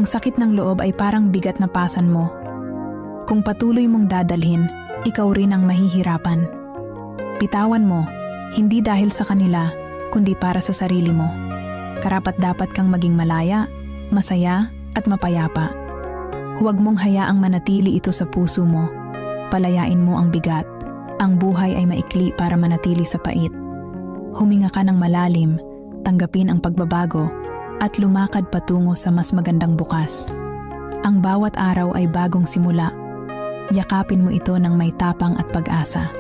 Ang sakit ng loob ay parang bigat na pasan mo. Kung patuloy mong dadalhin, ikaw rin ang mahihirapan. Bitawan mo, hindi dahil sa kanila, kundi para sa sarili mo. Karapat-dapat kang maging malaya, masaya, at mapayapa. Huwag mong hayaang manatili ito sa puso mo. Palayain mo ang bigat. Ang buhay ay maikli para manatili sa pait. Huminga ka ng malalim, tanggapin ang pagbabago, at lumakad patungo sa mas magandang bukas. Ang bawat araw ay bagong simula. Yakapin mo ito ng may tapang at pag-asa.